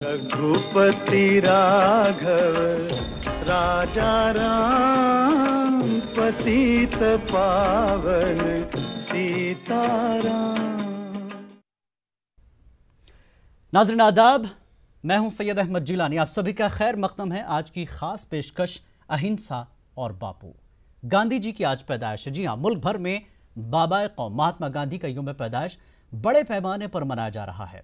रघुपति राघव राजा राम, पतित पावन सीताराम। नाज़रीन आदाब, मैं हूं सैयद अहमद जिलानी। आप सभी का खैर मकदम है। आज की खास पेशकश अहिंसा और बापू। गांधी जी की आज पैदाइश। जी हां, मुल्क भर में बाबा कौम महात्मा गांधी का यौम पैदाइश बड़े पैमाने पर मनाया जा रहा है।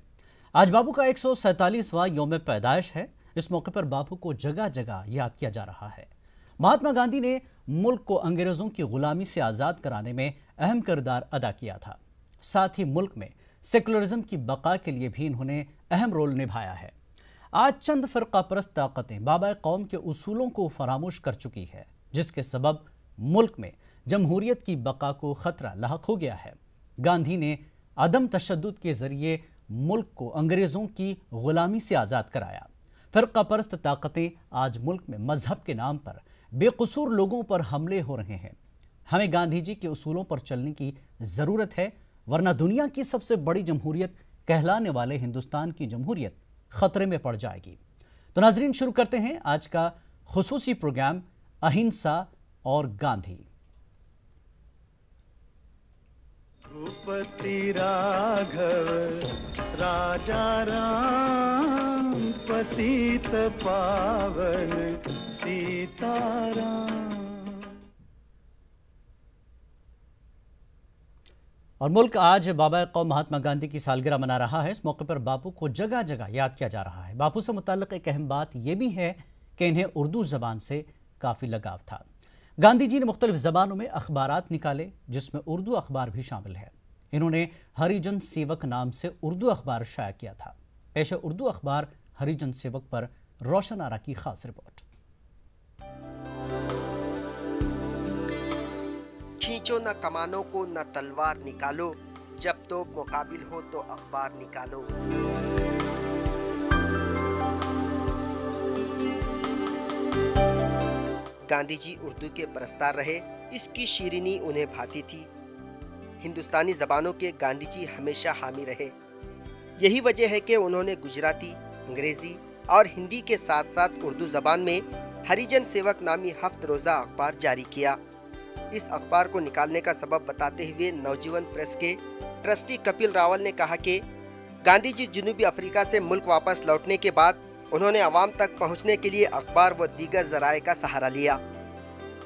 आज बापू का 147वां यौम पैदाइश है। इस मौके पर बापू को जगह जगह याद किया जा रहा है। महात्मा गांधी ने मुल्क को अंग्रेजों की गुलामी से आज़ाद कराने में अहम किरदार अदा किया था। साथ ही मुल्क में सेकुलरिज्म की बका के लिए भी इन्होंने अहम रोल निभाया है। आज चंद फ़िरका परस्त ताकतें बाबा कौम के उसूलों को फरामोश कर चुकी है, जिसके सबब मुल्क में जमहूरियत की बका को खतरा लाहक हो गया है। गांधी ने अदम तशद्दुद के जरिए मुल्क को अंग्रेजों की गुलामी से आज़ाद कराया। फ़िरका परस्त ताकतें आज मुल्क में मजहब के नाम पर बेकसूर लोगों पर हमले हो रहे हैं। हमें गांधी जी के उसूलों पर चलने की ज़रूरत है, वरना दुनिया की सबसे बड़ी जमहूरियत कहलाने वाले हिंदुस्तान की जमहूरियत खतरे में पड़ जाएगी। तो नाजरीन, शुरू करते हैं आज का खुसूसी प्रोग्राम अहिंसा और गांधी। रघुपति राघव राजा राम, पतित पावन सीताराम। और मुल्क आज बाबा कौम महात्मा गांधी की सालगिरह मना रहा है। इस मौके पर बापू को जगह जगह याद किया जा रहा है। बापू से मुताल्लिक एक अहम बात यह भी है कि इन्हें उर्दू ज़बान से काफ़ी लगाव था। गांधी जी ने मुख्तलिफ ज़बानों में अखबारात निकाले, जिसमें उर्दू अखबार भी शामिल है। इन्होंने हरिजन सेवक नाम से उर्दू अखबार शाया किया था। पेश उर्दू अखबार हरिजन सेवक पर रोशन आरा की खास रिपोर्ट। खींचो न कमानों को न तलवार निकालो, जब तो मुकाबिल हो तो अखबार निकालो। गांधी जी उर्दू के परस्तार रहे, इसकी शीरीनी उन्हें भाती थी। हिंदुस्तानी जबानों के गांधी जी हमेशा हामी रहे। यही वजह है कि उन्होंने गुजराती, अंग्रेजी और हिंदी के साथ साथ उर्दू जबान में हरिजन सेवक नामी हफ्त रोजा अखबार जारी किया। इस अखबार को निकालने का सबब बताते हुए नवजीवन प्रेस के ट्रस्टी कपिल रावल ने कहा कि गांधी जी जनूबी अफ्रीका से मुल्क वापस लौटने के बाद उन्होंने आवाम तक पहुंचने के लिए अखबार व दीगर जराए का सहारा लिया,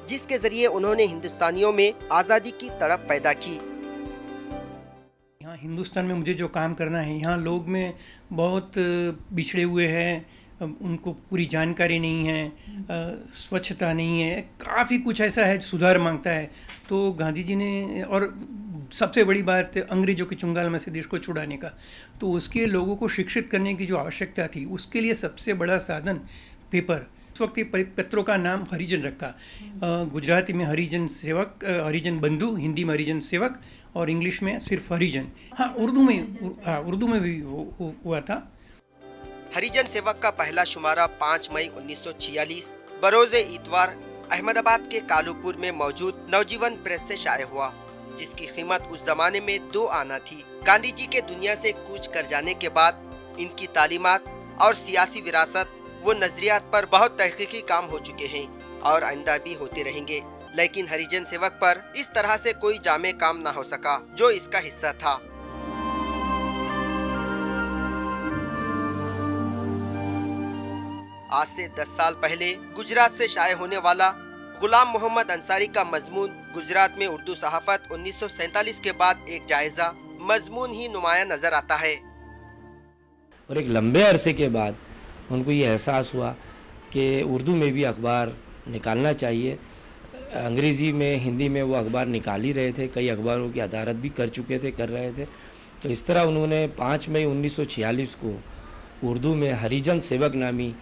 जिसके जरिए उन्होंने हिंदुस्तानियों में आज़ादी की तड़प पैदा की। यहाँ हिंदुस्तान में मुझे जो काम करना है, यहाँ लोग में बहुत बिछड़े हुए हैं, उनको पूरी जानकारी नहीं है, स्वच्छता नहीं है, काफ़ी कुछ ऐसा है सुधार मांगता है। तो गांधी जी ने, और सबसे बड़ी बात अंग्रेजों के चुंगाल में से देश को छुड़ाने का, तो उसके लोगों को शिक्षित करने की जो आवश्यकता थी, उसके लिए सबसे बड़ा साधन पेपर। इस वक्त ये पत्रों का नाम हरिजन रखा। गुजराती में हरिजन सेवक, हरिजन बंधु, हिंदी में हरिजन सेवक और इंग्लिश में सिर्फ हरिजन। हाँ, उर्दू में भी हुआ था। हरिजन सेवक का पहला शुमारा 5 मई 1946 बरोज़े इतवार अहमदाबाद के कालूपुर में मौजूद नवजीवन प्रेस से शाये हुआ, जिसकी कीमत उस जमाने में 2 आना थी। गांधी जी के दुनिया से कूच कर जाने के बाद इनकी तालीमात और सियासी विरासत वो नजरियात पर बहुत तहकीकी काम हो चुके हैं और आइंदा भी होते रहेंगे, लेकिन हरिजन सेवक पर इस तरह से कोई जामे काम ना हो सका जो इसका हिस्सा था। आज से 10 साल पहले गुजरात से शाये होने वाला गुलाम मोहम्मद अंसारी का मजमून गुजरात में उर्दू सहाफत 1947 के बाद एक जायजा मजमून ही नुमाया नजर आता है। और एक लंबे अरसे के बाद उनको ये एहसास हुआ कि उर्दू में भी अखबार निकालना चाहिए। अंग्रेज़ी में, हिंदी में वो अखबार निकाल ही रहे थे, कई अखबारों की अदारत भी कर रहे थे। तो इस तरह उन्होंने 5 मई 1946 को उर्दू में हरिजन सेवक नामी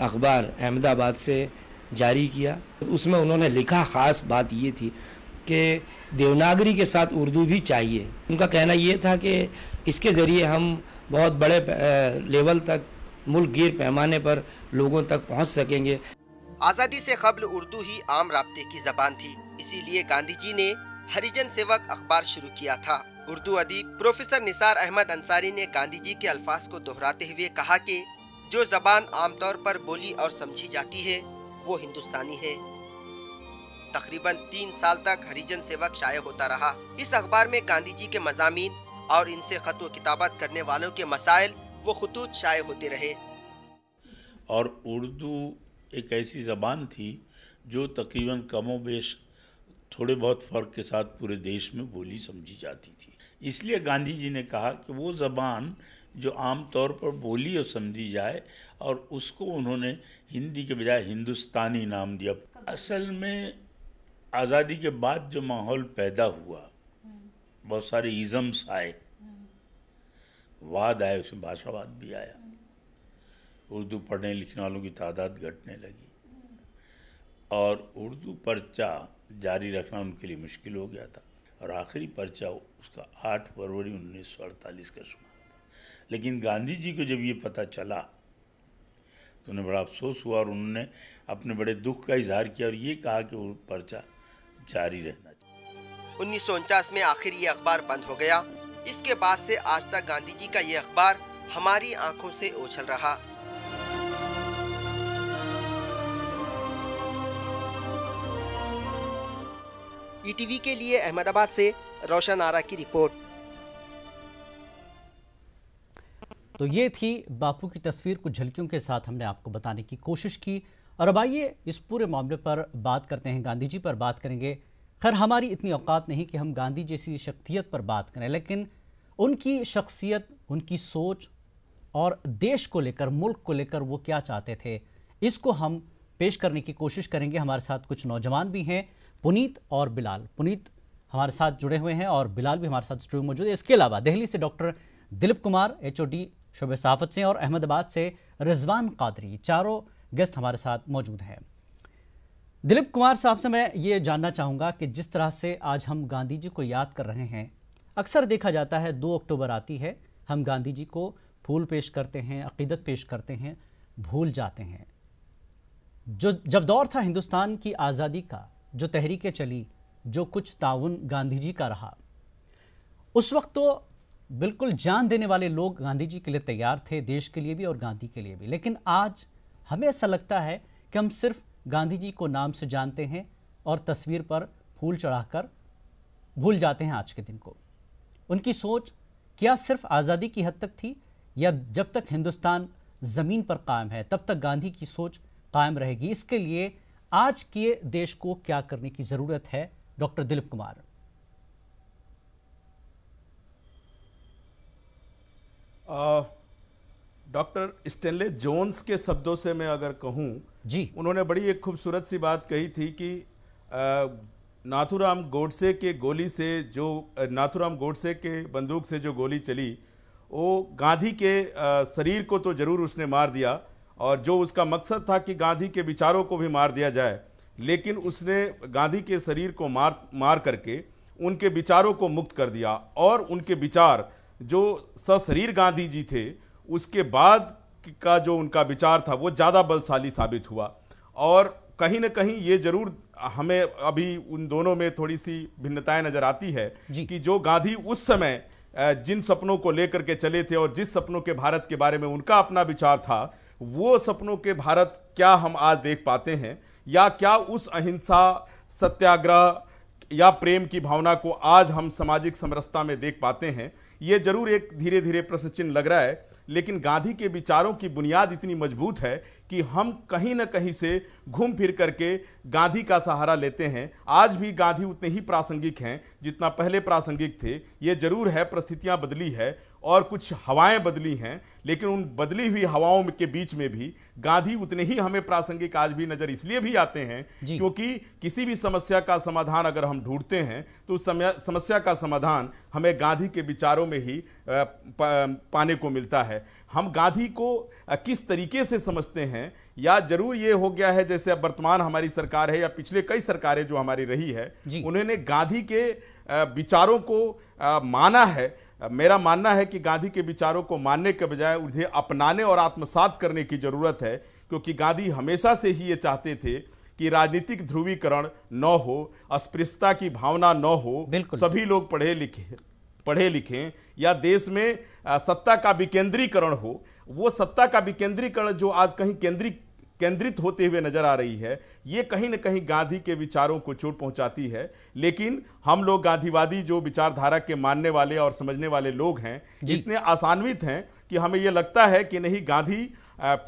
अखबार अहमदाबाद से जारी किया। उसमें उन्होंने लिखा, ख़ास बात ये थी कि देवनागरी के साथ उर्दू भी चाहिए। उनका कहना ये था कि इसके ज़रिए हम बहुत बड़े लेवल तक, मुल्क गिर पैमाने पर लोगों तक पहुंच सकेंगे। आज़ादी से कब्ल उर्दू ही आम राब्ते की ज़बान थी, इसीलिए गांधी जी ने हरिजन सेवक अखबार शुरू किया था। उर्दू अदीब प्रोफेसर निसार अहमद अंसारी ने गांधी जी के अल्फाज को दोहराते हुए कहा कि जो जबान आमतौर पर बोली और समझी जाती है वो हिंदुस्तानी है। तकरीबन 3 साल तक हरिजन सेवक शाये होता रहा। इस अखबार में गांधी जी के मज़ामीन और इनसे खत व किताबत करने वालों के मसाइल वो खुतूत शाये होते रहे। और उर्दू एक ऐसी ज़बान थी जो तकरीबन कमोबेश थोड़े बहुत फ़र्क के साथ पूरे देश में बोली समझी जाती थी। इसलिए गांधी जी ने कहा कि वो ज़बान जो आम तौर पर बोली और समझी जाए, और उसको उन्होंने हिंदी के बजाय हिंदुस्तानी नाम दिया। असल में आज़ादी के बाद जो माहौल पैदा हुआ, बहुत सारे इज़म्स आए, वाद आए, उसमें भाषावाद भी आया, उर्दू पढ़ने लिखने वालों की तादाद घटने लगी और उर्दू पर्चा जारी रखना उनके लिए मुश्किल हो गया था। और आखिरी पर्चा उसका 8 फरवरी 1948 का शुमार था। लेकिन गांधी जी को जब ये पता चला तो उन्हें बड़ा अफसोस हुआ और उन्होंने अपने बड़े दुख का इजहार किया और ये कहा कि वो पर्चा जारी रहना चाहिए। 1949 में आखिर ये अखबार बंद हो गया। इसके बाद से आज तक गांधी जी का ये अखबार हमारी आंखों से ओझल रहा। ईटीवी के लिए अहमदाबाद से रोशन आरा की रिपोर्ट। तो ये थी बापू की तस्वीर, कुछ झलकियों के साथ हमने आपको बताने की कोशिश की। और अब आइए इस पूरे मामले पर बात करते हैं, गांधी जी पर बात करेंगे। खैर हमारी इतनी औकात नहीं कि हम गांधी जैसी शख्सियत पर बात करें, लेकिन उनकी शख्सियत, उनकी सोच और देश को लेकर, मुल्क को लेकर वो क्या चाहते थे, इसको हम पेश करने की कोशिश करेंगे। हमारे साथ कुछ नौजवान भी हैं, पुनीत और बिलाल। पुनीत हमारे साथ जुड़े हुए हैं और बिलाल भी हमारे साथ स्टूडियो में मौजूद है। इसके अलावा दिल्ली से डॉक्टर दिलीप कुमार HOD शोबे सहाफत से और अहमदाबाद से रिजवान कादरी, चारों गेस्ट हमारे साथ मौजूद हैं। दिलीप कुमार साहब से मैं ये जानना चाहूँगा कि जिस तरह से आज हम गांधी जी को याद कर रहे हैं, अक्सर देखा जाता है 2 अक्टूबर आती है, हम गांधी जी को फूल पेश करते हैं, अकीदत पेश करते हैं, भूल जाते हैं। जब दौर था हिंदुस्तान की आज़ादी का, जो तहरीकें चली, जो कुछ ताउन गांधी जी का रहा, उस वक्त तो बिल्कुल जान देने वाले लोग गांधी जी के लिए तैयार थे, देश के लिए भी और गांधी के लिए भी। लेकिन आज हमें ऐसा लगता है कि हम सिर्फ गांधी जी को नाम से जानते हैं और तस्वीर पर फूल चढ़ाकर भूल जाते हैं आज के दिन को। उनकी सोच क्या सिर्फ आज़ादी की हद तक थी, या जब तक हिंदुस्तान ज़मीन पर कायम है तब तक गांधी की सोच कायम रहेगी? इसके लिए आज के देश को क्या करने की ज़रूरत है, doctor Dilip Kumar? Doctor Stanley Jones के शब्दों से मैं अगर कहूं जी, उन्होंने बड़ी एक खूबसूरत सी बात कही थी कि नाथूराम गोडसे के गोली से जो नाथूराम गोडसे के बंदूक से जो गोली चली, वो गांधी के शरीर को तो जरूर उसने मार दिया, और जो उसका मकसद था कि गांधी के विचारों को भी मार दिया जाए, लेकिन उसने गांधी के शरीर को मार करके उनके विचारों को मुक्त कर दिया। और उनके विचार जो सशरीर गांधी जी थे, उसके बाद का जो उनका विचार था वो ज़्यादा बलशाली साबित हुआ। और कहीं ना कहीं ये जरूर हमें अभी उन दोनों में थोड़ी सी भिन्नताएं नजर आती है कि जो गांधी उस समय जिन सपनों को लेकर के चले थे और जिस सपनों के भारत के बारे में उनका अपना विचार था, वो सपनों के भारत क्या हम आज देख पाते हैं, या क्या उस अहिंसा, सत्याग्रह या प्रेम की भावना को आज हम सामाजिक समरसता में देख पाते हैं? ये जरूर एक धीरे धीरे प्रश्न चिन्ह लग रहा है। लेकिन गांधी के विचारों की बुनियाद इतनी मजबूत है कि हम कहीं ना कहीं से घूम फिर करके गांधी का सहारा लेते हैं। आज भी गांधी उतने ही प्रासंगिक हैं जितना पहले प्रासंगिक थे। ये जरूर है परिस्थितियां बदली है और कुछ हवाएं बदली हैं, लेकिन उन बदली हुई हवाओं के बीच में भी गांधी उतने ही हमें प्रासंगिक आज भी नजर इसलिए भी आते हैं क्योंकि किसी भी समस्या का समाधान अगर हम ढूंढते हैं तो उस समस्या का समाधान हमें गांधी के विचारों में ही पाने को मिलता है। हम गांधी को किस तरीके से समझते हैं, या जरूर ये हो गया है जैसे अब वर्तमान हमारी सरकार है या पिछले कई सरकारें जो हमारी रही है, उन्होंने गांधी के विचारों को माना है। मेरा मानना है कि गांधी के विचारों को मानने के बजाय उन्हें अपनाने और आत्मसात करने की जरूरत है, क्योंकि गांधी हमेशा से ही ये चाहते थे कि राजनीतिक ध्रुवीकरण न हो, अस्पृश्यता की भावना न हो, सभी लोग पढ़े लिखे पढ़े लिखें या देश में सत्ता का विकेंद्रीकरण हो, वो सत्ता का विकेंद्रीकरण जो आज कहीं केंद्रित होते हुए नजर आ रही है, ये कहीं न कहीं गांधी के विचारों को चोट पहुंचाती है। लेकिन हम लोग गांधीवादी जो विचारधारा के मानने वाले और समझने वाले लोग हैं, इतने आसान्वित हैं कि हमें ये लगता है कि नहीं, गांधी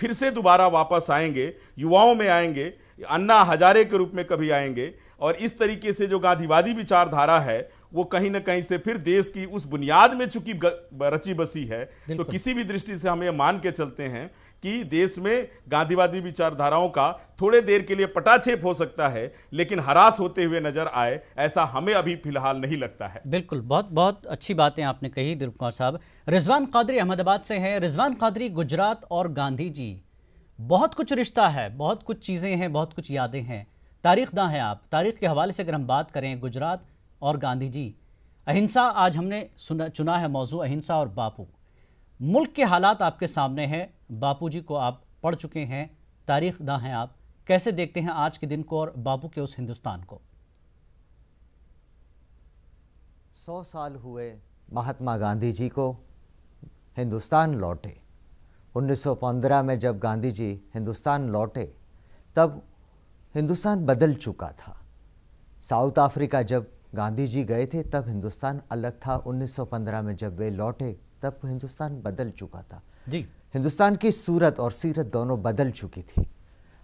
फिर से दोबारा वापस आएंगे, युवाओं में आएंगे, अन्ना हजारे के रूप में कभी आएंगे, और इस तरीके से जो गांधीवादी विचारधारा है वो कहीं ना कहीं से फिर देश की उस बुनियाद में चूंकि रची बसी है, तो किसी भी दृष्टि से हम ये मान के चलते हैं कि देश में गांधीवादी विचारधाराओं का थोड़े देर के लिए पटाक्षेप हो सकता है, लेकिन हरास होते हुए नजर आए, ऐसा हमें अभी फिलहाल नहीं लगता है। बिल्कुल, बहुत बहुत अच्छी बातें आपने कही दिलीप कुमार साहब। रिजवान कादरी अहमदाबाद से हैं। रिजवान कादरी, गुजरात और गांधी जी बहुत कुछ रिश्ता है, बहुत कुछ चीज़ें हैं, बहुत कुछ यादें हैं, तारीखदां हैं आप। तारीख के हवाले से अगर हम बात करें, गुजरात और गांधी जी, अहिंसा, आज हमने चुना है मौजू अहिंसा और बापू। मुल्क के हालात आपके सामने हैं, बापू जी को आप पढ़ चुके हैं, तारीखदां हैं आप, कैसे देखते हैं आज के दिन को और बापू के उस हिंदुस्तान को? 100 साल हुए महात्मा गांधी जी को हिंदुस्तान लौटे। 1915 में जब गांधी जी हिंदुस्तान लौटे तब हिंदुस्तान बदल चुका था। साउथ अफ्रीका जब गांधी जी गए थे तब हिंदुस्तान अलग था। 1915 में जब वे लौटे तब हिंदुस्तान बदल चुका था जी। हिंदुस्तान की सूरत और सीरत दोनों बदल चुकी थी।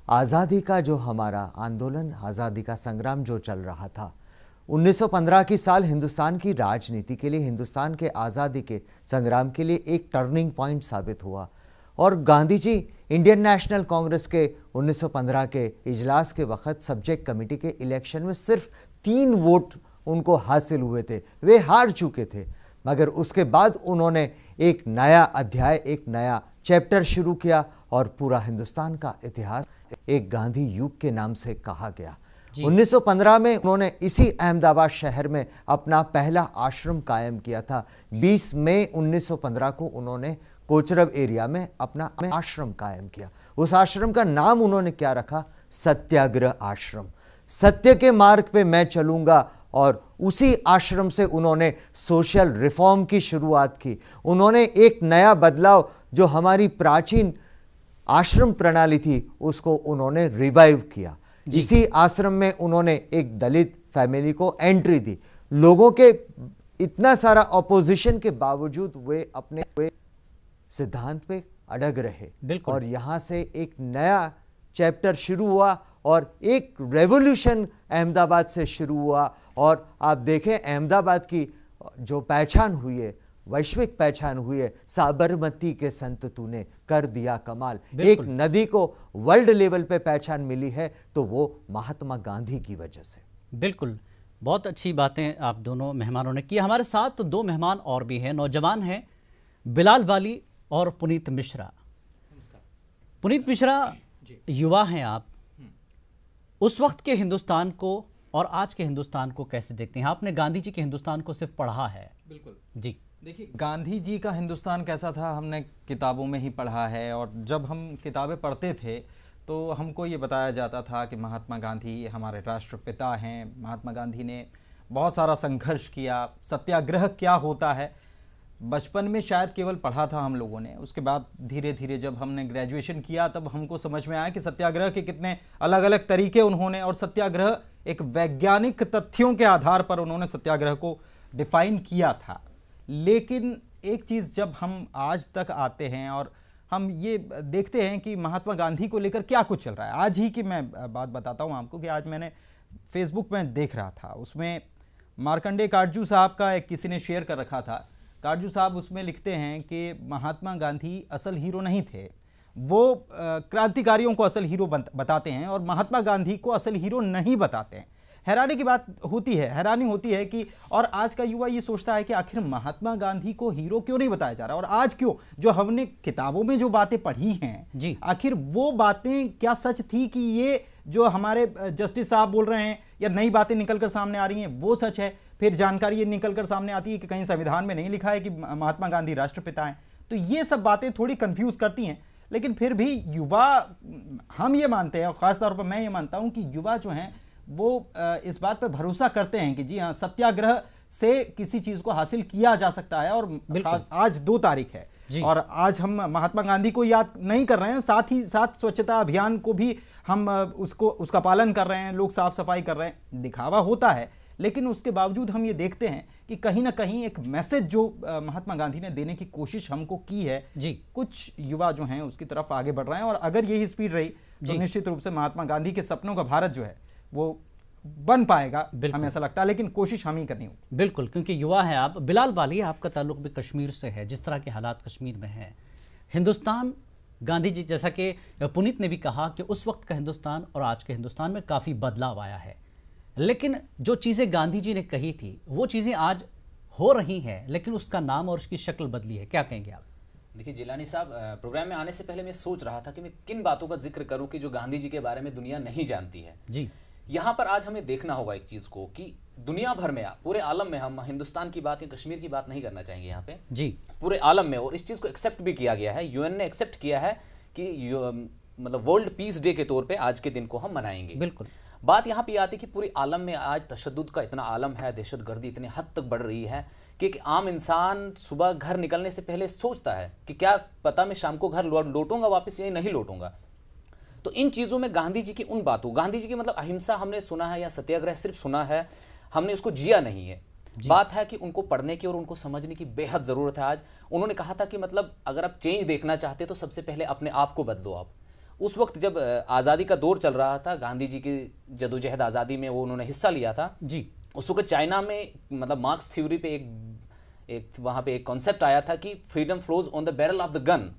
आज़ादी का जो हमारा आंदोलन, आज़ादी का संग्राम जो चल रहा था, 1915 की साल हिंदुस्तान की राजनीति के लिए, हिंदुस्तान के आज़ादी के संग्राम के लिए एक टर्निंग पॉइंट साबित हुआ। और गांधी जी इंडियन नेशनल कांग्रेस के 1915 के इजलास के वक्त सब्जेक्ट कमेटी के इलेक्शन में सिर्फ 3 वोट उनको हासिल हुए थे, वे हार चुके थे। मगर उसके बाद उन्होंने एक नया अध्याय, एक नया चैप्टर शुरू किया और पूरा हिंदुस्तान का इतिहास एक गांधी युग के नाम से कहा गया। 1915 में उन्होंने इसी अहमदाबाद शहर में अपना पहला आश्रम कायम किया था। 20 मई 1915 को उन्होंने कोचरब एरिया में अपना आश्रम कायम किया। उस आश्रम का नाम उन्होंने क्या रखा? सत्याग्रह आश्रम। सत्य के मार्ग पे मैं चलूंगा। और उसी आश्रम से उन्होंने सोशल रिफॉर्म की शुरुआत की। उन्होंने एक नया बदलाव, जो हमारी प्राचीन आश्रम प्रणाली थी, उसको उन्होंने रिवाइव किया। इसी आश्रम में उन्होंने एक दलित फैमिली को एंट्री दी। लोगों के इतना सारा ऑपोजिशन के बावजूद वे अपने सिद्धांत पे अड़ग रहे और यहां से एक नया चैप्टर शुरू हुआ और एक रेवोल्यूशन अहमदाबाद से शुरू हुआ। और आप देखें अहमदाबाद की जो पहचान हुई है, वैश्विक पहचान हुई है, साबरमती के संत तूने कर दिया कमाल। एक नदी को वर्ल्ड लेवल पे पहचान मिली है तो वो महात्मा गांधी की वजह से। बिल्कुल, बहुत अच्छी बातें आप दोनों मेहमानों ने की। हमारे साथ 2 मेहमान और भी हैं, नौजवान हैं, बिलाल बाली और पुनीत मिश्रा। पुनीत मिश्रा, युवा हैं आप, उस वक्त के हिंदुस्तान को और आज के हिंदुस्तान को कैसे देखते हैं? आपने गांधी जी के हिंदुस्तान को सिर्फ पढ़ा है। बिल्कुल जी, देखिए गांधी जी का हिंदुस्तान कैसा था हमने किताबों में ही पढ़ा है। और जब हम किताबें पढ़ते थे तो हमको ये बताया जाता था कि महात्मा गांधी हमारे राष्ट्रपिता हैं। महात्मा गांधी ने बहुत सारा संघर्ष किया, सत्याग्रह क्या होता है बचपन में शायद केवल पढ़ा था हम लोगों ने। उसके बाद धीरे धीरे जब हमने ग्रेजुएशन किया तब हमको समझ में आया कि सत्याग्रह के कितने अलग अलग तरीके उन्होंने, और सत्याग्रह एक वैज्ञानिक तथ्यों के आधार पर उन्होंने सत्याग्रह को डिफाइन किया था। लेकिन एक चीज़ जब हम आज तक आते हैं और हम ये देखते हैं कि महात्मा गांधी को लेकर क्या कुछ चल रहा है। आज ही की मैं बात बताता हूँ आपको कि आज मैंने फेसबुक में देख रहा था, उसमें मार्कंडे काटजू साहब का एक किसी ने शेयर कर रखा था। काटजू साहब उसमें लिखते हैं कि महात्मा गांधी असल हीरो नहीं थे, वो क्रांतिकारियों को असल हीरो बताते हैं और महात्मा गांधी को असल हीरो नहीं बताते हैं। हैरानी की बात होती है, हैरानी होती है कि और आज का युवा ये सोचता है कि आखिर महात्मा गांधी को हीरो क्यों नहीं बताया जा रहा, और आज क्यों जो हमने किताबों में जो बातें पढ़ी हैं जी, आखिर वो बातें क्या सच थी कि ये जो हमारे जस्टिस साहब बोल रहे हैं या नई बातें निकलकर सामने आ रही हैं वो सच है। फिर जानकारी ये निकलकर सामने आती है कि कहीं संविधान में नहीं लिखा है कि महात्मा गांधी राष्ट्रपिता हैं। तो ये सब बातें थोड़ी कंफ्यूज करती हैं। लेकिन फिर भी युवा, हम ये मानते हैं और ख़ासतौर पर मैं ये मानता हूँ कि युवा जो हैं वो इस बात पर भरोसा करते हैं कि जी हाँ, सत्याग्रह से किसी चीज को हासिल किया जा सकता है। और आज 2 तारीख है और आज हम महात्मा गांधी को याद नहीं कर रहे हैं, साथ ही साथ स्वच्छता अभियान को भी हम उसका पालन कर रहे हैं, लोग साफ सफाई कर रहे हैं। दिखावा होता है, लेकिन उसके बावजूद हम ये देखते हैं कि कहीं ना कहीं एक मैसेज जो महात्मा गांधी ने देने की कोशिश हमको की है जी, कुछ युवा जो हैं उसकी तरफ आगे बढ़ रहे हैं। और अगर यही स्पीड रही तो निश्चित रूप से महात्मा गांधी के सपनों का भारत जो है वो बन पाएगा, हमें ऐसा लगता है, लेकिन कोशिश हम ही करनी होगी। बिल्कुल, क्योंकि युवा है आप। बिलाल बाली, आपका ताल्लुक भी कश्मीर से है, जिस तरह के हालात कश्मीर में हैं, हिंदुस्तान, गांधी जी, जैसा कि पुनीत ने भी कहा कि उस वक्त का हिंदुस्तान और आज के हिंदुस्तान में काफ़ी बदलाव आया है, लेकिन जो चीज़ें गांधी जी ने कही थी वो चीज़ें आज हो रही हैं, लेकिन उसका नाम और उसकी शक्ल बदली है। क्या कहेंगे आप? देखिए जिलानी साहब, प्रोग्राम में आने से पहले मैं सोच रहा था कि मैं किन बातों का जिक्र करूं कि जो गांधी जी के बारे में दुनिया नहीं जानती है जी। यहाँ पर आज हमें देखना होगा एक चीज़ को कि दुनिया भर में, पूरे आलम में, हम हिंदुस्तान की बात या कश्मीर की बात नहीं करना चाहेंगे यहाँ पे जी, पूरे आलम में, और इस चीज़ को एक्सेप्ट भी किया गया है, यूएन ने एक्सेप्ट किया है कि मतलब वर्ल्ड पीस डे के तौर पे आज के दिन को हम मनाएंगे। बिल्कुल। बात यहाँ पे आती है कि पूरे आलम में आज तशद्दुद का इतना आलम है, दहशतगर्दी इतनी हद तक बढ़ रही है कि एक आम इंसान सुबह घर निकलने से पहले सोचता है कि क्या पता मैं शाम को घर लौटूंगा वापस या नहीं लौटूंगा। तो इन चीज़ों में गांधी जी की उन बातों, गांधी जी की मतलब अहिंसा हमने सुना है या सत्याग्रह सिर्फ सुना है, हमने उसको जिया नहीं है। बात है कि उनको पढ़ने की और उनको समझने की बेहद ज़रूरत है। आज उन्होंने कहा था कि मतलब अगर आप चेंज देखना चाहते तो सबसे पहले अपने आप को बदलो आप। उस वक्त जब आज़ादी का दौर चल रहा था, गांधी जी की जदोजहद आज़ादी में वो उन्होंने हिस्सा लिया था जी। उस वक्त चाइना में मतलब मार्क्स थ्योरी पे एक वहाँ पे एक कॉन्सेप्ट आया था कि freedom flows on the barrel of the gun,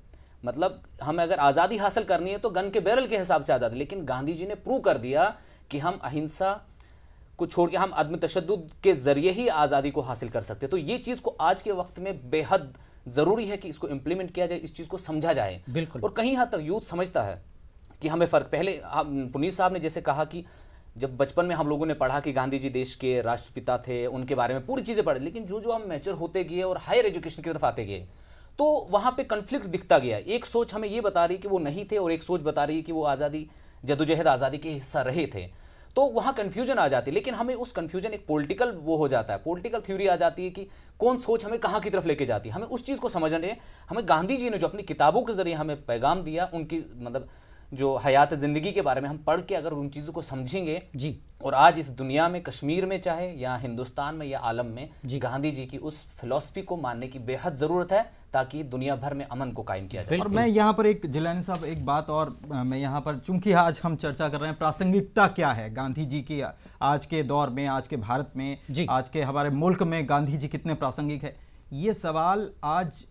मतलब हमें अगर आज़ादी हासिल करनी है तो गन के बैरल के हिसाब से आज़ादी। लेकिन गांधी जी ने प्रूव कर दिया कि हम अहिंसा को छोड़ के हम अदम तशद्दुद के जरिए ही आज़ादी को हासिल कर सकते हैं। तो ये चीज़ को आज के वक्त में बेहद ज़रूरी है कि इसको इम्प्लीमेंट किया जाए, इस चीज़ को समझा जाए। बिल्कुल। और कहीं हद तक यूथ समझता है कि हमें फ़र्क, पहले पुनीत साहब ने जैसे कहा कि जब बचपन में हम लोगों ने पढ़ा कि गांधी जी देश के राष्ट्रपिता थे, उनके बारे में पूरी चीज़ें पढ़ी, लेकिन जो हम मैच्योर होते गए और हायर एजुकेशन की तरफ आते गए तो वहाँ पे कन्फ्लिक्ट दिखता गया। एक सोच हमें ये बता रही कि वो नहीं थे और एक सोच बता रही है कि वो आज़ादी, जदोजहद आज़ादी के हिस्सा रहे थे, तो वहाँ कन्फ्यूजन आ जाती है। लेकिन हमें उस कन्फ्यूजन, एक पॉलिटिकल वो हो जाता है, पॉलिटिकल थ्योरी आ जाती है कि कौन सोच हमें कहाँ की तरफ लेके जाती है। हमें उस चीज़ को समझना है। हमें गांधी जी ने जो अपनी किताबों के जरिए हमें पैगाम दिया, उनकी मतलब जो हयात ज़िंदगी के बारे में हम पढ़ के अगर उन चीज़ों को समझेंगे जी, और आज इस दुनिया में, कश्मीर में चाहे या हिंदुस्तान में या आलम में, गांधी जी की उस फिलॉसफी को मानने की बेहद ज़रूरत है ताकि दुनिया भर में अमन को कायम किया जाए। और मैं यहाँ पर एक जिलानी साहब एक बात और मैं यहाँ पर, चूंकि आज हम चर्चा कर रहे हैं प्रासंगिकता क्या है गांधी जी की आज के दौर में, आज के भारत में, आज के हमारे मुल्क में गांधी जी कितने प्रासंगिक है, ये सवाल आज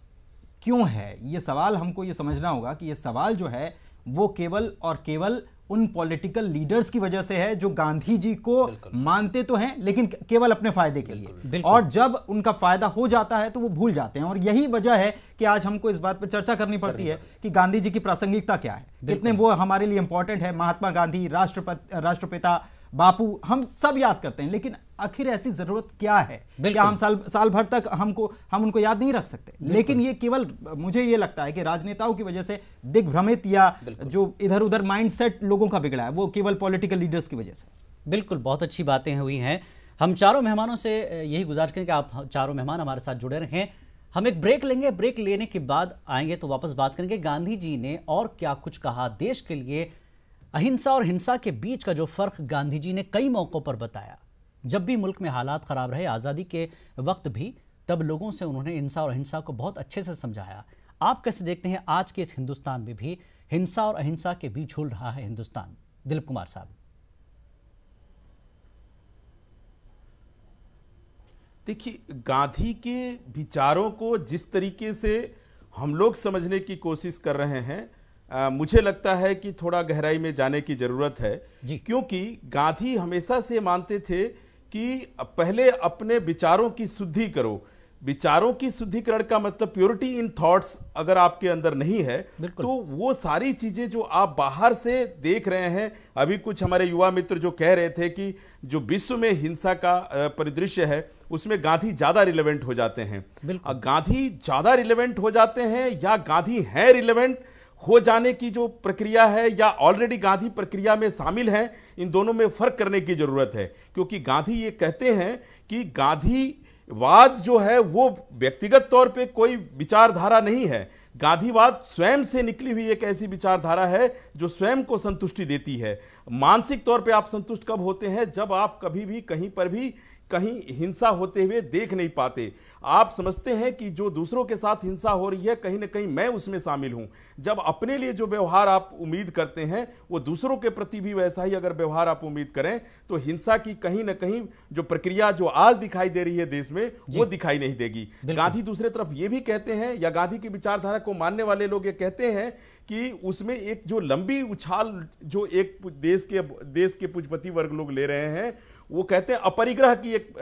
क्यों है, ये सवाल हमको ये समझना होगा कि ये सवाल जो है वो केवल और केवल उन पॉलिटिकल लीडर्स की वजह से है जो गांधी जी को मानते तो हैं लेकिन केवल अपने फायदे के लिए, और जब उनका फायदा हो जाता है तो वो भूल जाते हैं। और यही वजह है कि आज हमको इस बात पर चर्चा करनी पड़ती है कि गांधी जी की प्रासंगिकता क्या है, कितने वो हमारे लिए इंपॉर्टेंट है। महात्मा गांधी, राष्ट्रपिता, बापू, हम सब याद करते हैं, लेकिन आखिर ऐसी जरूरत क्या है? क्या हम साल भर तक हम उनको याद नहीं रख सकते? लेकिन ये केवल मुझे ये लगता है कि राजनेताओं की वजह से दिग्भ्रमित या जो इधर उधर माइंडसेट लोगों का बिगड़ा है, वो केवल पॉलिटिकल लीडर्स की वजह से। बिल्कुल, बहुत अच्छी बातें हुई हैं। हम चारों मेहमानों से यही गुजारिश करें कि आप चारों मेहमान हमारे साथ जुड़े रहें। हम एक ब्रेक लेंगे, ब्रेक लेने के बाद आएंगे तो वापस बात करेंगे गांधी जी ने और क्या कुछ कहा देश के लिए, अहिंसा और हिंसा के बीच का जो फर्क गांधी जी ने कई मौकों पर बताया। जब भी मुल्क में हालात खराब रहे, आज़ादी के वक्त भी, तब लोगों से उन्होंने हिंसा और अहिंसा को बहुत अच्छे से समझाया। आप कैसे देखते हैं आज के इस हिंदुस्तान में भी हिंसा और अहिंसा के बीच झूल रहा है हिंदुस्तान? दिलीप कुमार साहब। देखिए, गांधी के विचारों को जिस तरीके से हम लोग समझने की कोशिश कर रहे हैं, मुझे लगता है कि थोड़ा गहराई में जाने की जरूरत है, क्योंकि गांधी हमेशा से मानते थे कि पहले अपने विचारों की शुद्धि करो। विचारों की शुद्धिकरण का मतलब प्योरिटी इन थॉट्स अगर आपके अंदर नहीं है तो वो सारी चीजें जो आप बाहर से देख रहे हैं, अभी कुछ हमारे युवा मित्र जो कह रहे थे कि जो विश्व में हिंसा का परिदृश्य है उसमें गांधी ज्यादा रिलेवेंट हो जाते हैं। गांधी ज्यादा रिलेवेंट हो जाते हैं या गांधी है रिलेवेंट हो जाने की जो प्रक्रिया है या ऑलरेडी गांधी प्रक्रिया में शामिल हैं, इन दोनों में फर्क करने की जरूरत है। क्योंकि गांधी ये कहते हैं कि गांधी गांधीवाद जो है वो व्यक्तिगत तौर पे कोई विचारधारा नहीं है। गांधीवाद स्वयं से निकली हुई एक ऐसी विचारधारा है जो स्वयं को संतुष्टि देती है। मानसिक तौर पे आप संतुष्ट कब होते हैं? जब आप कभी भी कहीं पर भी कहीं हिंसा होते हुए देख नहीं पाते। आप समझते हैं कि जो दूसरों के साथ हिंसा हो रही है कहीं ना कहीं मैं उसमें शामिल हूं। जब अपने लिए जो व्यवहार आप उम्मीद करते हैं वो दूसरों के प्रति भी वैसा ही अगर व्यवहार आप उम्मीद करें तो हिंसा की कहीं ना कहीं जो प्रक्रिया जो आज दिखाई दे रही है देश में वो दिखाई नहीं देगी। गांधी दूसरे तरफ ये भी कहते हैं, या गांधी की विचारधारा को मानने वाले लोग ये कहते हैं कि उसमें एक जो लंबी उछाल जो एक देश के पूंजीपति वर्ग लोग ले रहे हैं, वो कहते हैं अपरिग्रह की एक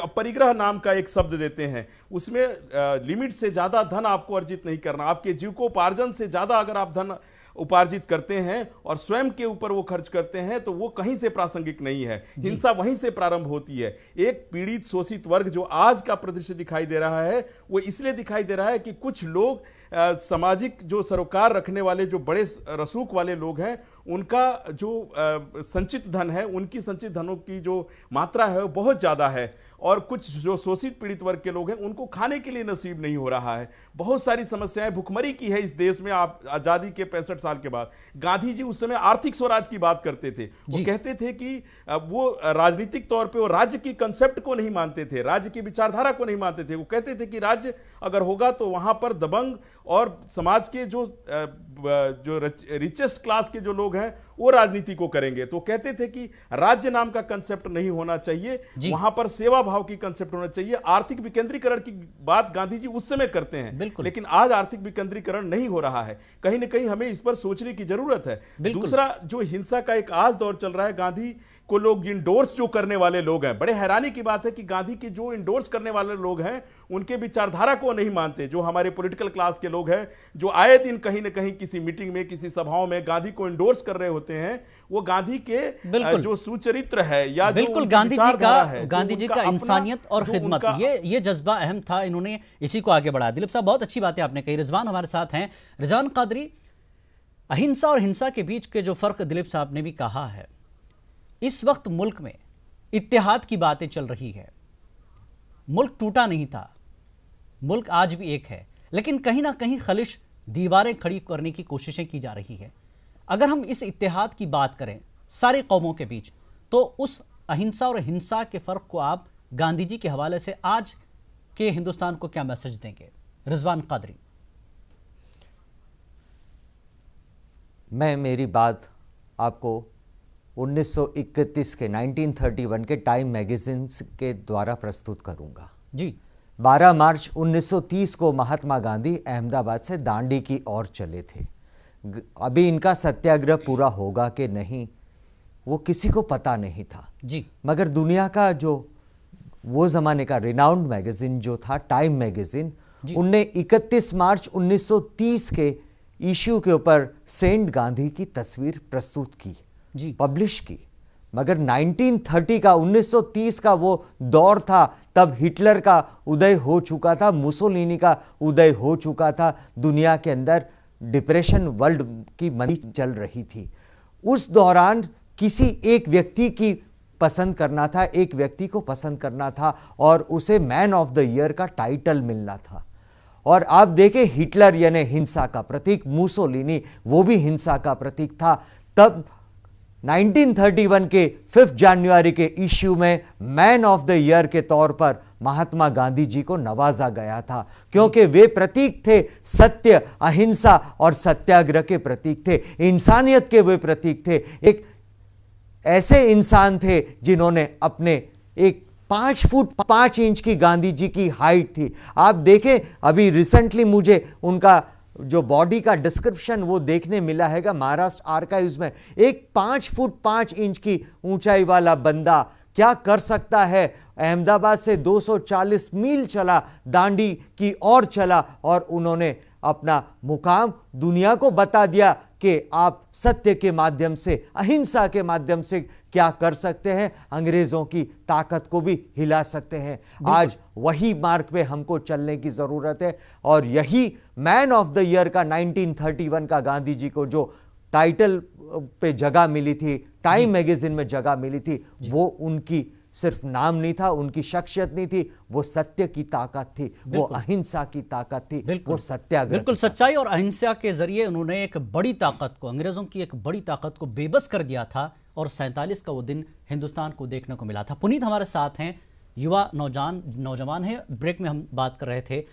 अपरिग्रह नाम का एक शब्द देते हैं। उसमें लिमिट से ज्यादा धन आपको अर्जित नहीं करना, आपके जीविकोपार्जन से ज्यादा अगर आप धन उपार्जित करते हैं और स्वयं के ऊपर वो खर्च करते हैं तो वो कहीं से प्रासंगिक नहीं है। हिंसा वहीं से प्रारंभ होती है। एक पीड़ित शोषित वर्ग जो आज का परिदृश्य दिखाई दे रहा है वो इसलिए दिखाई दे रहा है कि कुछ लोग सामाजिक जो सरोकार रखने वाले जो बड़े रसूख वाले लोग हैं उनका जो संचित धन है, उनकी संचित धनों की जो मात्रा है वो बहुत ज्यादा है, और कुछ जो शोषित पीड़ित वर्ग के लोग हैं उनको खाने के लिए नसीब नहीं हो रहा है। बहुत सारी समस्याएं भुखमरी की है इस देश में। आप आजादी के 65 साल के बाद गांधी जी उस समय आर्थिक स्वराज की बात करते थे। वो कहते थे कि वो राजनीतिक तौर पे वो राज्य की कंसेप्ट को नहीं मानते थे, राज्य की विचारधारा को नहीं मानते थे। वो कहते थे कि राज्य अगर होगा तो वहां पर दबंग और समाज के जो रिचेस्ट क्लास के जो लोग हैं वो राजनीति को करेंगे। तो कहते थे कि राज्य नाम का कंसेप्ट नहीं होना चाहिए, वहां पर सेवा भाव की कंसेप्ट होना चाहिए। आर्थिक विकेंद्रीकरण की बात गांधी जी उस समय करते हैं, लेकिन आज आर्थिक विकेंद्रीकरण नहीं हो रहा है। कहीं ना कहीं हमें इस पर सोचने की जरूरत है। दूसरा जो हिंसा का एक आज दौर चल रहा है, गांधी को लोग इंडोर्स जो करने वाले लोग हैं, बड़े हैरानी की बात है कि गांधी की जो इंडोर्स करने वाले लोग हैं उनके विचारधारा को नहीं मानते। जो हमारे पॉलिटिकल क्लास के लोग हैं जो आए दिन कहीं ना कहीं किसी मीटिंग में किसी सभाओं में गांधी को इंडोर्स कर रहे होते हैं, वो गांधी के जो सुचरित्र है या बिल्कुल गांधी जी का इंसानियत और खिदमत, ये जज्बा अहम था। इन्होंने इसी को आगे बढ़ाया। दिलीप साहब बहुत अच्छी बातें आपने कही। रिजवान हमारे साथ हैं। रिजवान कादरी, अहिंसा और हिंसा के बीच के जो फर्क दिलीप साहब ने भी कहा है, इस वक्त मुल्क में इत्तेहाद की बातें चल रही है। मुल्क टूटा नहीं था, मुल्क आज भी एक है, लेकिन कहीं ना कहीं खलिश दीवारें खड़ी करने की कोशिशें की जा रही है। अगर हम इस इत्तेहाद की बात करें सारे कौमों के बीच, तो उस अहिंसा और हिंसा के फर्क को आप गांधी जी के हवाले से आज के हिंदुस्तान को क्या मैसेज देंगे? रिजवान कादरी। मैं मेरी बात आपको 1931 के 1931 के टाइम मैगजीन के द्वारा प्रस्तुत करूंगा। जी। 12 मार्च 1930 को महात्मा गांधी अहमदाबाद से दांडी की ओर चले थे। अभी इनका सत्याग्रह पूरा होगा कि नहीं वो किसी को पता नहीं था जी। मगर दुनिया का जो वो जमाने का रिनाउंड मैगजीन जो था टाइम मैगजीन, उनने 31 मार्च 1930 के इश्यू के ऊपर सेंट गांधी की तस्वीर प्रस्तुत की जी, पब्लिश की। मगर 1930 का 1930 का वो दौर था, तब हिटलर का उदय हो चुका था, मुसोलिनी का उदय हो चुका था। दुनिया के अंदर डिप्रेशन वर्ल्ड की मंदी चल रही थी। उस दौरान किसी एक व्यक्ति की पसंद करना था, एक व्यक्ति को पसंद करना था और उसे मैन ऑफ द ईयर का टाइटल मिलना था। और आप देखें हिटलर यानी हिंसा का प्रतीक, मुसोलिनी वो भी हिंसा का प्रतीक था। तब 1931 के 5 जनवरी के इश्यू में मैन ऑफ द ईयर के तौर पर महात्मा गांधी जी को नवाजा गया था, क्योंकि वे प्रतीक थे सत्य, अहिंसा और सत्याग्रह के प्रतीक थे, इंसानियत के वे प्रतीक थे। एक ऐसे इंसान थे जिन्होंने अपने एक 5 फुट 5 इंच की गांधी जी की हाइट थी। आप देखें अभी रिसेंटली मुझे उनका जो बॉडी का डिस्क्रिप्शन वो देखने मिला है महाराष्ट्र आर्काइव्स में। एक 5 फुट 5 इंच की ऊंचाई वाला बंदा क्या कर सकता है? अहमदाबाद से 240 मील चला, दांडी की ओर चला और उन्होंने अपना मुकाम दुनिया को बता दिया कि आप सत्य के माध्यम से, अहिंसा के माध्यम से क्या कर सकते हैं, अंग्रेजों की ताकत को भी हिला सकते हैं। आज वही मार्ग पे हमको चलने की जरूरत है और यही मैन ऑफ द ईयर का 1931 का गांधी जी को जो टाइटल पे जगह मिली थी, टाइम मैगजीन में जगह मिली थी, वो उनकी सिर्फ नाम नहीं था, उनकी शख्सियत नहीं थी, वो सत्य की ताकत थी, वो अहिंसा की ताकत थी, वो सत्याग्रह। बिल्कुल, सच्चाई और अहिंसा के जरिए उन्होंने एक बड़ी ताकत को, अंग्रेजों की एक बड़ी ताकत को बेबस कर दिया था और 47 का वो दिन हिंदुस्तान को देखने को मिला था। पुनीत हमारे साथ हैं, युवा नौजवान हैं। ब्रेक में हम बात कर रहे थे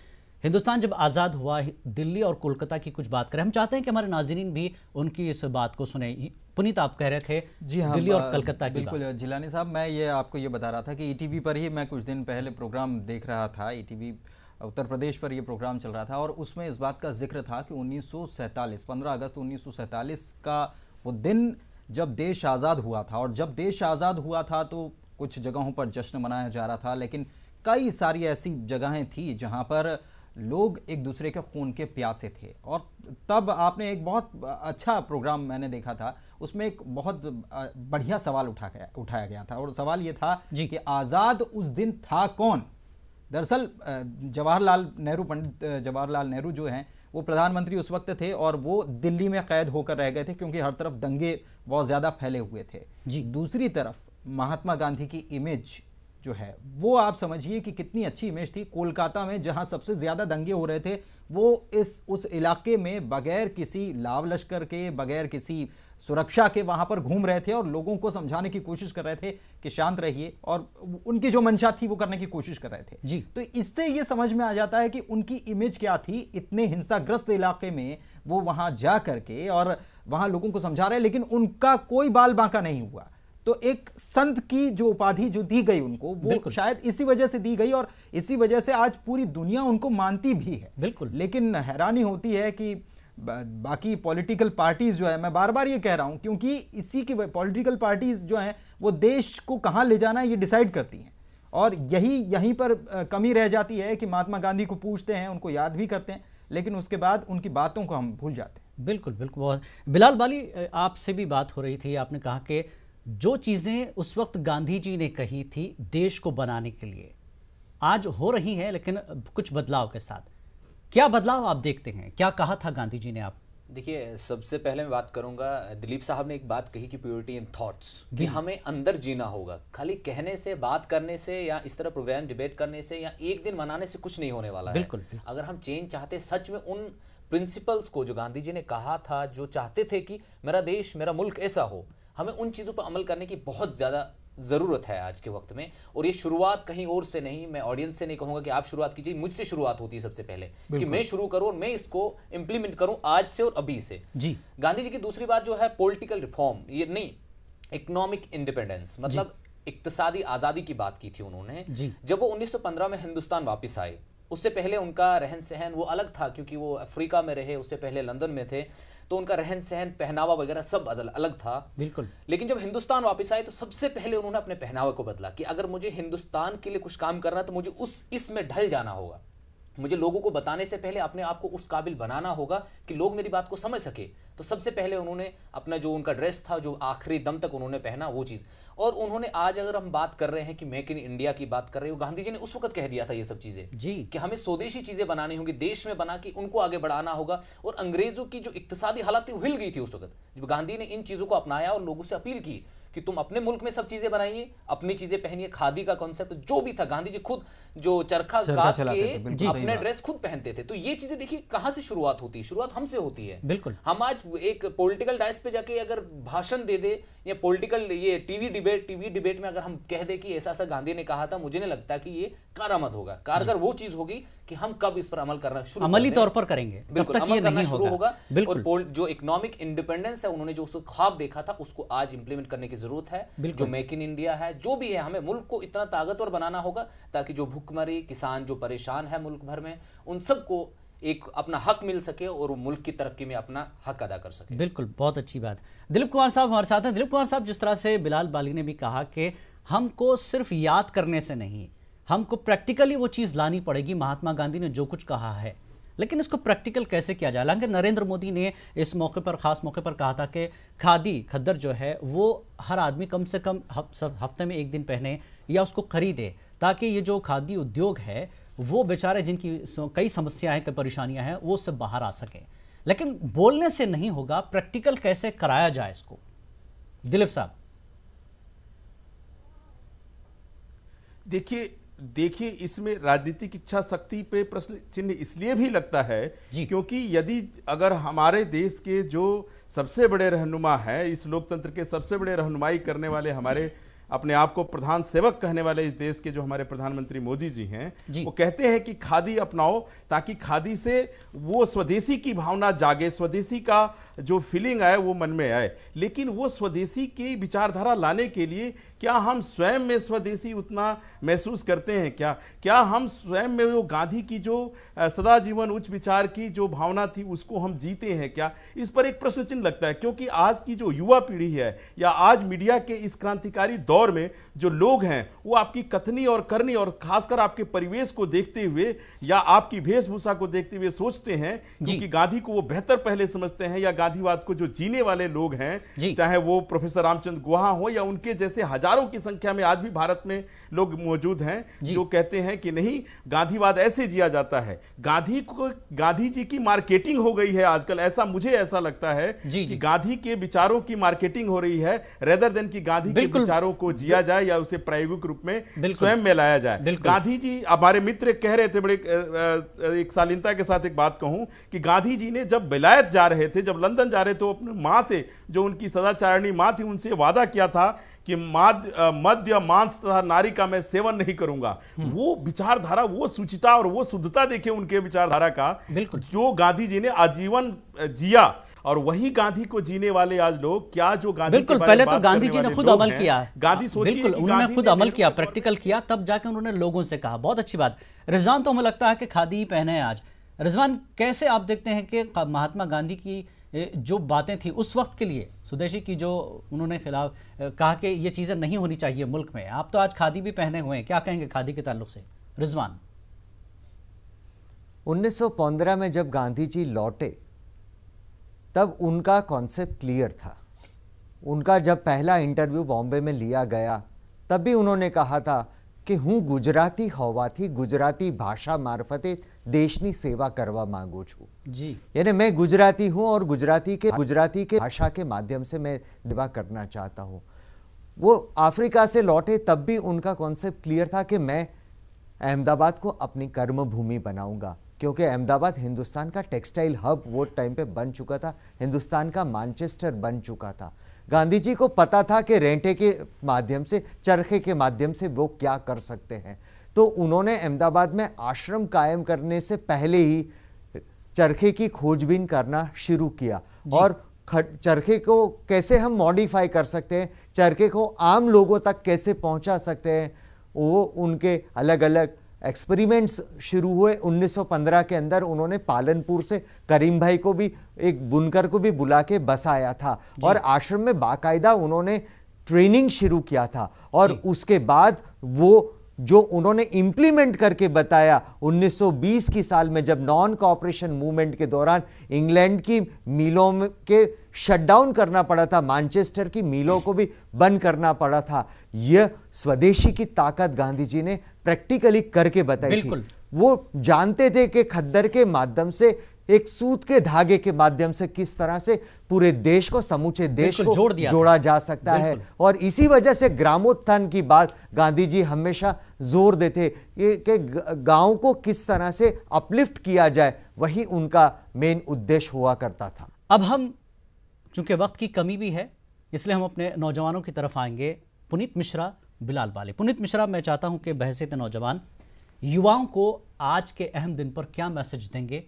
हिंदुस्तान जब आज़ाद हुआ, दिल्ली और कोलकाता की कुछ बात करें। हम चाहते हैं कि हमारे नाज़रीन भी उनकी इस बात को सुने। पुनीत, आप कह रहे थे जी हाँ, दिल्ली और कलकत्ता की बिल्कुल बात। जिलानी साहब, मैं ये आपको ये बता रहा था कि ईटीवी पर ही मैं कुछ दिन पहले प्रोग्राम देख रहा था। ईटीवी उत्तर प्रदेश पर ये प्रोग्राम चल रहा था और उसमें इस बात का जिक्र था कि 1947 15 अगस्त 1947 का वो दिन जब देश आज़ाद हुआ था, और जब देश आज़ाद हुआ था तो कुछ जगहों पर जश्न मनाया जा रहा था, लेकिन कई सारी ऐसी जगहें थी जहाँ पर लोग एक दूसरे के खून के प्यासे थे। और तब आपने एक बहुत अच्छा प्रोग्राम मैंने देखा था, उसमें एक बहुत बढ़िया सवाल उठाया गया था, और सवाल ये था कि आज़ाद उस दिन था कौन। दरअसल पंडित जवाहरलाल नेहरू जो हैं वो प्रधानमंत्री उस वक्त थे, और वो दिल्ली में कैद होकर रह गए थे क्योंकि हर तरफ दंगे बहुत ज़्यादा फैले हुए थे जी। दूसरी तरफ महात्मा गांधी की इमेज जो है वो आप समझिए कि कितनी अच्छी इमेज थी। कोलकाता में जहां सबसे ज्यादा दंगे हो रहे थे, वो उस इलाके में बगैर किसी लाव लश्कर के, बगैर किसी सुरक्षा के वहां पर घूम रहे थे और लोगों को समझाने की कोशिश कर रहे थे कि शांत रहिए, और उनकी जो मंशा थी वो करने की कोशिश कर रहे थे जी। तो इससे ये समझ में आ जाता है कि उनकी इमेज क्या थी। इतने हिंसाग्रस्त इलाके में वो वहां जा करके और वहां लोगों को समझा रहे, लेकिन उनका कोई बाल बांका नहीं हुआ। तो एक संत की जो उपाधि जो दी गई उनको, वो शायद इसी वजह से दी गई, और इसी वजह से आज पूरी दुनिया उनको मानती भी है। बिल्कुल। लेकिन हैरानी होती है कि बाकी पॉलिटिकल पार्टीज जो है, मैं बार बार ये कह रहा हूं क्योंकि इसी की पॉलिटिकल पार्टीज जो हैं वो देश को कहां ले जाना है ये डिसाइड करती हैं, और यहीं पर कमी रह जाती है कि महात्मा गांधी को पूछते हैं, उनको याद भी करते हैं, लेकिन उसके बाद उनकी बातों को हम भूल जाते हैं। बिल्कुल बिल्कुल। बहुत बिलाल बाली, आपसे भी बात हो रही थी, आपने कहा कि जो चीज़ें उस वक्त गांधी जी ने कही थी देश को बनाने के लिए आज हो रही हैं, लेकिन कुछ बदलाव के साथ। क्या बदलाव आप देखते हैं, क्या कहा था गांधी जी ने? आप देखिए, सबसे पहले मैं बात करूंगा, दिलीप साहब ने एक बात कही कि प्योरिटी इन थॉट्स, कि हमें अंदर जीना होगा। खाली कहने से, बात करने से, या इस तरह प्रोग्राम डिबेट करने से, या एक दिन मनाने से कुछ नहीं होने वाला है। बिल्कुल। अगर हम चेंज चाहते सच में उन प्रिंसिपल्स को जो गांधी जी ने कहा था, जो चाहते थे कि मेरा देश, मेरा मुल्क ऐसा हो, हमें उन चीज़ों पर अमल करने की बहुत ज़्यादा ज़रूरत है आज के वक्त में। और ये शुरुआत कहीं और से नहीं, मैं ऑडियंस से नहीं कहूँगा कि आप शुरुआत कीजिए, मुझसे शुरुआत होती है सबसे पहले कि मैं शुरू करूँ और मैं इसको इंप्लीमेंट करूँ आज से और अभी से जी। गांधी जी की दूसरी बात जो है पॉलिटिकल रिफॉर्म, ये नहीं, इकोनॉमिक इंडिपेंडेंस, मतलब इक्तिसादी आज़ादी की बात की थी उन्होंने। जब वो 1915 में हिंदुस्तान वापस आए, उससे पहले उनका रहन सहन वो अलग था, क्योंकि वो अफ्रीका में रहे, उससे पहले लंदन में थे, तो उनका रहन सहन, पहनावा वगैरह सब अलग था। बिल्कुल। लेकिन जब हिंदुस्तान वापस आए तो सबसे पहले उन्होंने अपने पहनावे को बदला कि अगर मुझे हिंदुस्तान के लिए कुछ काम करना है तो मुझे इसमें ढल जाना होगा, मुझे लोगों को बताने से पहले अपने आप को उस काबिल बनाना होगा कि लोग मेरी बात को समझ सके। तो सबसे पहले उन्होंने अपना जो उनका ड्रेस था, जो आखिरी दम तक उन्होंने पहना, वो चीज़। और उन्होंने आज अगर हम बात कर रहे हैं कि मेक इन इंडिया की बात कर रहे हो, गांधी जी ने उस वक्त कह दिया था ये सब चीज़ें जी, कि हमें स्वदेशी चीज़ें बनानी होंगी, देश में बना के उनको आगे बढ़ाना होगा। और अंग्रेज़ों की जो इक्तिसादी हालत थी वो हिल गई थी उस वक्त, जब गांधी ने इन चीज़ों को अपनाया और लोगों से अपील की कि तुम अपने मुल्क में सब चीजें बनाइए, अपनी चीजें पहनिए। खादी का कॉन्सेप्ट जो भी था, गांधी जी खुद जो चरखा काट के अपने ड्रेस खुद पहनते थे। तो ये चीजें देखिए कहां से शुरुआत होती है, शुरुआत हमसे होती है। बिल्कुल। हम आज एक पॉलिटिकल डाइस पे जाके अगर भाषण दे दे, या पॉलिटिकल ये टीवी डिबेट में अगर हम कह दे कि ऐसा ऐसा गांधी ने कहा था, मुझे नहीं लगता कि ये कारआमद होगा। कारगर वो चीज होगी कि हम कब इस पर अमल करना शुरू, अमली तौर पर करेंगे, बिल्कुल अमल करना शुरू होगा। और जो इकोनॉमिक इंडिपेंडेंस है, उन्होंने जो ख्वाब देखा था उसको आज इंप्लीमेंट करने की जरूरत है। जो मेक इन इंडिया है, जो भी है, हमें मुल्क को इतना ताकतवर बनाना होगा ताकि जो भूखमरी, किसान जो परेशान है मुल्क भर में, उन सबको एक अपना हक मिल सके और वो मुल्क की तरक्की में अपना हक अदा कर सके। बिल्कुल, बहुत अच्छी बात। दिलीप कुमार साहब हमारे साथ हैं। दिलीप कुमार साहब, जिस तरह से बिलाल बाली ने भी कहा कि हमको सिर्फ याद करने से नहीं, हमको प्रैक्टिकली वो चीज़ लानी पड़ेगी। महात्मा गांधी ने जो कुछ कहा है, लेकिन इसको प्रैक्टिकल कैसे किया जाए? हालांकि नरेंद्र मोदी ने इस मौके पर, खास मौके पर कहा था कि खादी खद्दर जो है वो हर आदमी कम से कम हफ्ते में एक दिन पहने या उसको खरीदे, ताकि ये जो खादी उद्योग है वो बेचारे जिनकी कई समस्याएं, कई परेशानियां हैं, वो सब बाहर आ सके। लेकिन बोलने से नहीं होगा, प्रैक्टिकल कैसे कराया जाए इसको? दिलीप साहब। देखिए इसमें राजनीतिक इच्छा शक्ति पे प्रश्न चिन्ह इसलिए भी लगता है क्योंकि यदि अगर हमारे देश के जो सबसे बड़े रहनुमा हैं, इस लोकतंत्र के सबसे बड़े रहनुमाई करने वाले, हमारे अपने आप को प्रधान सेवक कहने वाले इस देश के जो हमारे प्रधानमंत्री मोदी जी हैं, वो कहते हैं कि खादी अपनाओ ताकि खादी से वो स्वदेशी की भावना जागे, स्वदेशी का जो फीलिंग आए वो मन में आए। लेकिन वो स्वदेशी की विचारधारा लाने के लिए क्या हम स्वयं में स्वदेशी उतना महसूस करते हैं? क्या हम स्वयं में वो गांधी की जो सदा जीवन उच्च विचार की जो भावना थी उसको हम जीते हैं क्या? इस पर एक प्रश्न चिन्ह लगता है, क्योंकि आज की जो युवा पीढ़ी है या आज मीडिया के इस क्रांतिकारी दौर में जो लोग हैं वो आपकी कथनी और करनी और खासकर आपके परिवेश को देखते हुए या आपकी वेशभूषा को देखते हुए सोचते हैं, क्योंकि गांधी को वो बेहतर पहले समझते हैं, या गांधीवाद को जो जीने वाले लोग हैं, चाहे वो प्रोफेसर रामचंद्र गुहा हो या उनके जैसे हजारों की संख्या में आज भी भारत में लोग मौजूद हैं जो कहते हैं कि नहीं, गांधीवाद ऐसे जिया जाता है। गांधी जी की मार्केटिंग हो गई है आजकल, मुझे ऐसा लगता है कि गांधी के विचारों की मार्केटिंग हो रही है रेदर देन कि गांधी के विचारों को जिया जाए या उसे प्रायोगिक रूप में स्वयं में लाया जाए। गांधी जी, हमारे मित्र कह रहे थे, बड़े एक शालीनता के साथ एक बात कहूं कि गांधी जी ने जब विलायत जा रहे थे, जब लंदन जा रहे थे, तो अपनी मां से, जो उनकी सदाचारिणी मां थी, उनसे वादा किया था कि मद्य मांस तथा नारी का मैं सेवन नहीं करूंगा। वो विचारधारा, वो सुचिता और वो शुद्धता देखिए उनके विचारधारा का, जो गांधी जी ने आजीवन जिया, और वही गांधी को जीने वाले आज लोग, क्या जो गांधी बिल्कुल पहले तो गांधी जी ने खुद अमल किया, गांधी सोचिए, बिल्कुल उन्होंने खुद अमल किया, प्रैक्टिकल किया, तब जाके उन्होंने लोगों से कहा। बहुत अच्छी बात। रिजवान, तो हमें लगता है कि खादी ही पहने हैं आज। रिजवान, कैसे आप देखते हैं कि महात्मा गांधी की जो बातें थी उस वक्त के लिए, स्वदेशी की जो उन्होंने खिलाफ कहा कि ये चीजें नहीं होनी चाहिए मुल्क में, आप तो आज खादी भी पहने हुए हैं, क्या कहेंगे खादी के ताल्लुक से? रिजवान, 1915 में जब गांधी जी लौटे तब उनका कॉन्सेप्ट क्लियर था। उनका जब पहला इंटरव्यू बॉम्बे में लिया गया तब भी उन्होंने कहा था कि हूँ गुजराती होवाથી गुजराती भाषा मार्फते देशनी सेवा करवा मांगू छू जी, यानी मैं गुजराती हूँ और गुजराती के भाषा के माध्यम से मैं सेवा करना चाहता हूँ। वो अफ्रीका से लौटे तब भी उनका कॉन्सेप्ट क्लियर था कि मैं अहमदाबाद को अपनी कर्म भूमि बनाऊंगा, क्योंकि अहमदाबाद हिंदुस्तान का टेक्सटाइल हब वो टाइम पे बन चुका था, हिंदुस्तान का मैनचेस्टर बन चुका था। गांधी जी को पता था कि रेंटे के माध्यम से, चरखे के माध्यम से वो क्या कर सकते हैं, तो उन्होंने अहमदाबाद में आश्रम कायम करने से पहले ही चरखे की खोजबीन करना शुरू किया, और चरखे को कैसे हम मॉडिफाई कर सकते हैं, चरखे को आम लोगों तक कैसे पहुंचा सकते हैं, वो उनके अलग अलग एक्सपेरिमेंट्स शुरू हुए। 1915 के अंदर उन्होंने पालनपुर से करीम भाई को भी, एक बुनकर को भी बुला के बसाया था, और आश्रम में बाकायदा उन्होंने ट्रेनिंग शुरू किया था, और उसके बाद वो जो उन्होंने इंप्लीमेंट करके बताया 1920 की साल में, जब नॉन कॉपरेशन मूवमेंट के दौरान इंग्लैंड की मिलों के शटडाउन करना पड़ा था, मैनचेस्टर की मिलों को भी बंद करना पड़ा था, यह स्वदेशी की ताकत गांधी जी ने प्रैक्टिकली करके बताई थी। वो जानते थे कि खद्दर के माध्यम से, एक सूत के धागे के माध्यम से किस तरह से पूरे देश को, समूचे देश को जोड़ा जा सकता है, और इसी वजह से ग्रामोत्थान की बात गांधी जी हमेशा जोर देते कि गांव को किस तरह से अपलिफ्ट किया जाए, वही उनका मेन उद्देश्य हुआ करता था। अब हम, चूंकि वक्त की कमी भी है, इसलिए हम अपने नौजवानों की तरफ आएंगे। पुनीत मिश्रा, बिलाल बाली। पुनीत मिश्रा, मैं चाहता हूं कि बहसीत नौजवान युवाओं को आज के अहम दिन पर क्या मैसेज देंगे,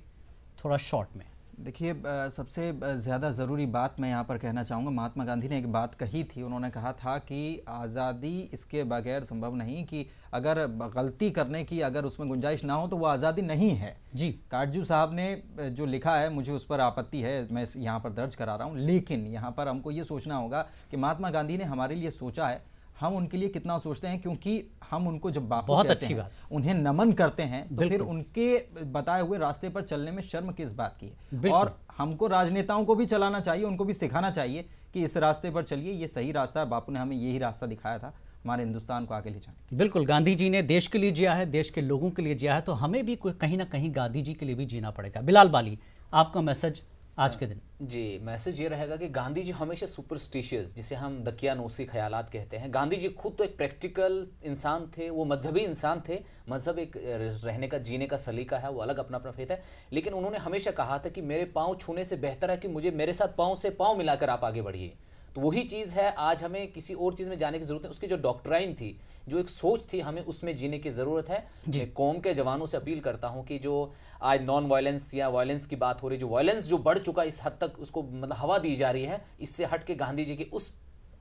थोड़ा शॉर्ट में? देखिए, सबसे ज़्यादा ज़रूरी बात मैं यहाँ पर कहना चाहूँगा, महात्मा गांधी ने एक बात कही थी, उन्होंने कहा था कि आज़ादी इसके बगैर संभव नहीं, कि अगर गलती करने की अगर उसमें गुंजाइश ना हो तो वो आज़ादी नहीं है जी। काटजू साहब ने जो लिखा है, मुझे उस पर आपत्ति है, मैं यहाँ पर दर्ज करा रहा हूँ, लेकिन यहाँ पर हमको ये सोचना होगा कि महात्मा गांधी ने हमारे लिए सोचा है, हम उनके लिए कितना सोचते हैं, क्योंकि हम उनको जब बापू बहुत कहते अच्छी हैं, बात, उन्हें नमन करते हैं, तो फिर उनके बताए हुए रास्ते पर चलने में शर्म किस बात की है। और हमको राजनेताओं को भी चलाना चाहिए, उनको भी सिखाना चाहिए कि इस रास्ते पर चलिए, ये सही रास्ता है, बापू ने हमें यही रास्ता दिखाया था हमारे हिंदुस्तान को आगे ले जाने की। बिल्कुल, गांधी जी ने देश के लिए जिया है, देश के लोगों के लिए जिया है, तो हमें भी कहीं ना कहीं गांधी जी के लिए भी जीना पड़ेगा। बिलाल बाली, आपका मैसेज आज के दिन? जी, मैसेज ये रहेगा कि गांधी जी हमेशा सुपरस्टिशियस, जिसे हम दकियानूसी ख्यालात कहते हैं, गांधी जी खुद तो एक प्रैक्टिकल इंसान थे, वो मजहबी इंसान थे। मजहब एक रहने का, जीने का सलीका है, वो अलग अपना अपना फेथ है, लेकिन उन्होंने हमेशा कहा था कि मेरे पाँव छूने से बेहतर है कि मुझे मेरे साथ पाँव से पाँव मिलाकर आप आगे बढ़िए। तो वही चीज़ है, आज हमें किसी और चीज़ में जाने की ज़रूरत है। उसकी जो डॉक्ट्राइन थी, जो एक सोच थी, हमें उसमें जीने की ज़रूरत है। मैं कौम के जवानों से अपील करता हूं कि जो आज नॉन वायलेंस या वायलेंस की बात हो रही, जो वायलेंस जो बढ़ चुका इस हद तक, उसको मतलब हवा दी जा रही है, इससे हट के गांधी जी के उस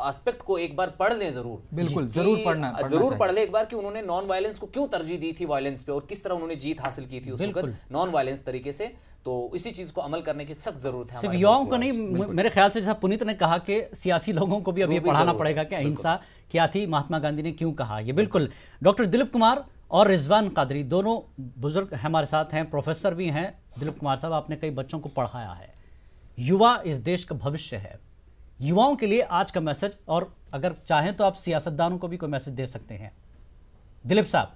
एस्पेक्ट को एक बार पढ़ लें ज़रूर। बिल्कुल, ज़रूर जरूर पढ़ लें एक बार कि उन्होंने नॉन वायलेंस को क्यों तरजीह दी थी वायलेंस पे, और किस तरह उन्होंने जीत हासिल की थी उस वक्त नॉन वायलेंस तरीके से। तो इसी चीज को अमल करने की सख्त जरूरत है। सिर्फ युवाओं को नहीं, मेरे ख्याल से जैसा पुनीत ने कहा कि सियासी लोगों को भी अब ये पढ़ाना पड़ेगा कि अहिंसा क्या थी, महात्मा गांधी ने क्यों कहा ये। बिल्कुल। डॉक्टर दिलीप कुमार और रिजवान कादरी दोनों बुजुर्ग हमारे साथ हैं, प्रोफेसर भी हैं। दिलीप कुमार साहब, आपने कई बच्चों को पढ़ाया है, युवा इस देश का भविष्य है। युवाओं के लिए आज का मैसेज, और अगर चाहें तो आप सियासतदानों को भी कोई मैसेज दे सकते हैं। दिलीप साहब।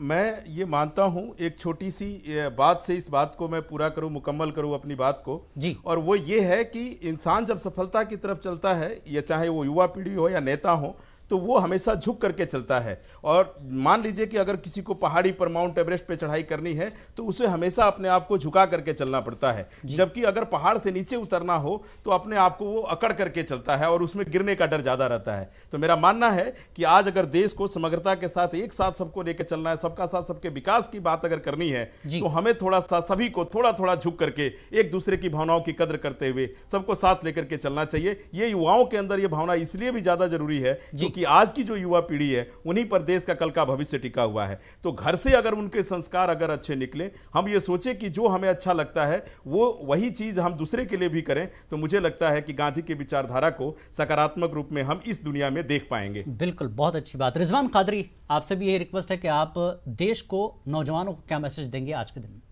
मैं ये मानता हूं, एक छोटी सी बात से इस बात को मैं पूरा करूं, मुकम्मल करूं अपनी बात को जी। और वो ये है कि इंसान जब सफलता की तरफ चलता है, या चाहे वो युवा पीढ़ी हो या नेता हो, तो वो हमेशा झुक करके चलता है। और मान लीजिए कि अगर किसी को पहाड़ी पर माउंट एवरेस्ट पे चढ़ाई करनी है तो उसे हमेशा अपने आप को झुका करके चलना पड़ता है, जबकि अगर पहाड़ से नीचे उतरना हो तो अपने आप को वो अकड़ करके चलता है और उसमें गिरने का डर ज्यादा रहता है। तो मेरा मानना है कि आज अगर देश को समग्रता के साथ एक साथ सबको लेकर चलना है, सबका साथ सबके विकास की बात अगर करनी है, तो हमें थोड़ा सा सभी को थोड़ा थोड़ा झुक करके एक दूसरे की भावनाओं की कद्र करते हुए सबको साथ लेकर के चलना चाहिए। ये युवाओं के अंदर ये भावना इसलिए भी ज्यादा जरूरी है क्योंकि आज की जो युवा पीढ़ी है उन्हीं पर देश का कल का भविष्य टिका हुआ है। तो घर से अगर उनके संस्कार अगर अच्छे निकले, हम ये सोचे कि जो हमें अच्छा लगता है वो वही चीज हम दूसरे के लिए भी करें, तो मुझे लगता है कि गांधी की विचारधारा को सकारात्मक रूप में हम इस दुनिया में देख पाएंगे। बिल्कुल, बहुत अच्छी बात। रिजवान कादरी, आपसे भी यही रिक्वेस्ट है कि आप देश को, नौजवानों को क्या मैसेज देंगे आज के दिन?